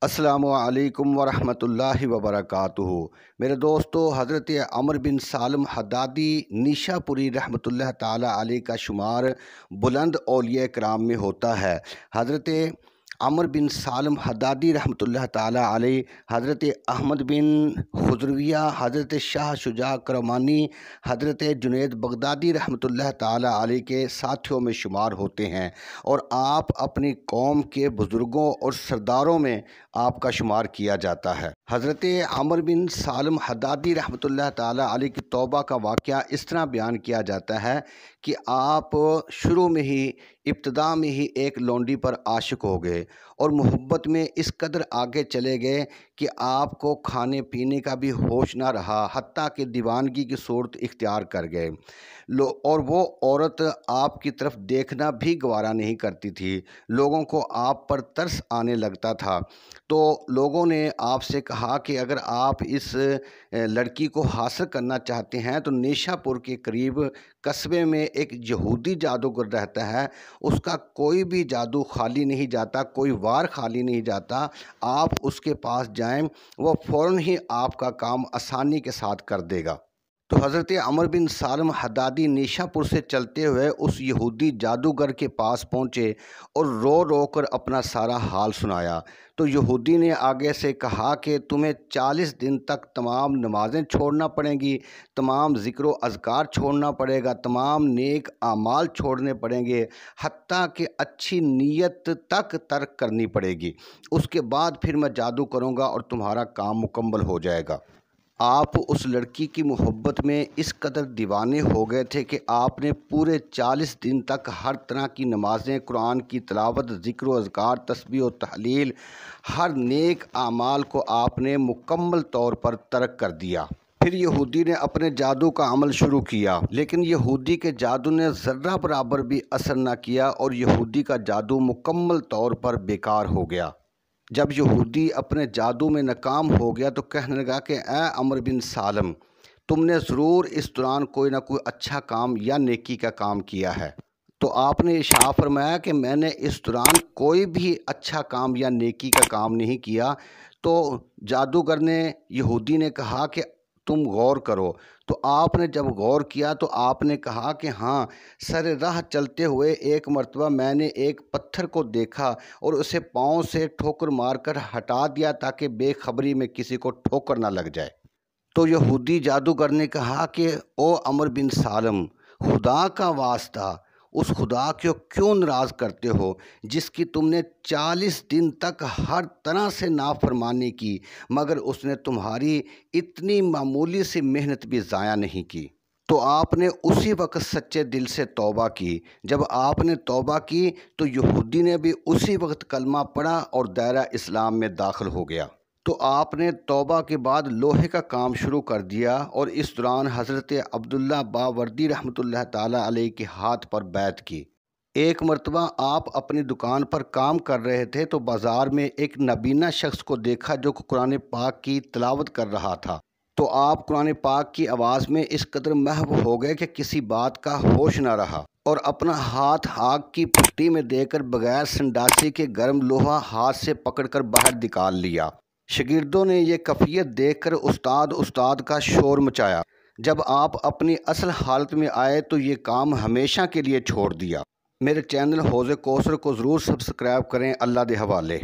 अस्सलामुअलैकुम वरहमतुल्लाहि वबरकातुहू। मेरे दोस्तों, हज़रत अमर बिन सालम हद्दादी निशापुरी रहमतुल्लाह ताला अलैह का शुमार बुलंद औलिया कराम में होता है। हज़रत अमर बिन सालम हद्दादी रहमतुल्लाह ताला अलैह, हज़रत अहमद बिन खुज़रविया, हज़रत शाह शुजा करमानी, हज़रत जुनैद बगदादी रहमतुल्लाह ताला अलैह के साथियों में शुमार होते हैं और आप अपनी कौम के बुज़ुर्गों और सरदारों में आपका शुमार किया जाता है। हज़रत अमर बिन सालम हद्दादी रहमतुल्लाह ताला अलैह की तौबा का वाक़या इस तरह बयान किया जाता है कि आप शुरू में ही, इब्तिदा में ही एक लौंडी पर आशिक हो गए और मोहब्बत में इस कदर आगे चले गए कि आपको खाने पीने का भी होश ना रहा, हत्ता कि दीवानगी की सूरत इख्तियार कर गए। और वो औरत आपकी तरफ देखना भी गवारा नहीं करती थी। लोगों को आप पर तरस आने लगता था। तो लोगों ने आपसे कहा कि अगर आप इस लड़की को हासिल करना चाहते हैं तो निशापुर के करीब कस्बे में एक यहूदी जादूगर रहता है, उसका कोई भी जादू खाली नहीं जाता, कोई वार खाली नहीं जाता। आप उसके पास जाएं, वह फ़ौरन ही आपका काम आसानी के साथ कर देगा। तो हज़रत अमर बिन सालम हद्दादी निशापुर से चलते हुए उस यहूदी जादूगर के पास पहुँचे और रो रो कर अपना सारा हाल सुनाया। तो यहूदी ने आगे से कहा कि तुम्हें 40 दिन तक तमाम नमाज़ें छोड़ना पड़ेंगी, तमाम ज़िक्र अज़कार छोड़ना पड़ेगा, तमाम नेक आमाल छोड़ने पड़ेंगे, हत्ता कि अच्छी नीयत तक तर्क करनी पड़ेगी। उसके बाद फिर मैं जादू करूँगा और तुम्हारा काम मुकम्मल हो जाएगा। आप उस लड़की की मोहब्बत में इस कदर दीवाने हो गए थे कि आपने पूरे 40 दिन तक हर तरह की नमाज़ें, कुरान की तिलावत, ज़िक्र व अज़कार, तस्बीह व तहलील, हर नेक आमाल को आपने मुकम्मल तौर पर तर्क कर दिया। फिर यहूदी ने अपने जादू का अमल शुरू किया, लेकिन यहूदी के जादू ने ज़र्रा बराबर भी असर न किया और यहूदी का जादू मुकम्मल तौर पर बेकार हो गया। जब यहूदी अपने जादू में नाकाम हो गया तो कहने लगा कि ए अमर बिन सालम, तुमने ज़रूर इस दौरान कोई ना कोई अच्छा काम या नेकी का काम किया है। तो आपने इरशाद फरमाया कि मैंने इस दौरान कोई भी अच्छा काम या नेकी का काम नहीं किया। तो जादूगर ने, यहूदी ने कहा कि तुम गौर करो। तो आपने जब गौर किया तो आपने कहा कि हाँ, सर राह चलते हुए एक मर्तबा मैंने एक पत्थर को देखा और उसे पाँव से ठोकर मारकर हटा दिया ताकि बेखबरी में किसी को ठोकर ना लग जाए। तो यहूदी जादूगर ने कहा कि ओ अमर बिन सालम, खुदा का वास्ता, उस खुदा को क्यों नाराज़ करते हो जिसकी तुमने 40 दिन तक हर तरह से नाफरमानी की, मगर उसने तुम्हारी इतनी मामूली सी मेहनत भी ज़ाया नहीं की। तो आपने उसी वक्त सच्चे दिल से तौबा की। जब आपने तौबा की तो यहूदी ने भी उसी वक्त कलमा पढ़ा और दायरा इस्लाम में दाखिल हो गया। तो आपने तौबा के बाद लोहे का काम शुरू कर दिया और इस दौरान हज़रत अब्दुल्ला बावर्दी रहमतुल्लाह ताला अलैह के हाथ पर बैत की। एक मर्तबा आप अपनी दुकान पर काम कर रहे थे तो बाज़ार में एक नबीना शख्स को देखा जो कुरान पाक की तिलावत कर रहा था। तो आप कुरान पाक की आवाज़ में इस कदर महव हो गए कि किसी बात का होश न रहा और अपना हाथ आग की भट्टी में देकर बगैर संडासी के गर्म लोहा हाथ से पकड़कर बाहर निकाल लिया। शागिर्दों ने यह कैफियत देखकर उस्ताद का शोर मचाया। जब आप अपनी असल हालत में आए तो ये काम हमेशा के लिए छोड़ दिया। मेरे चैनल हौज़ कौसर को ज़रूर सब्सक्राइब करें। अल्लाह दे हवाले।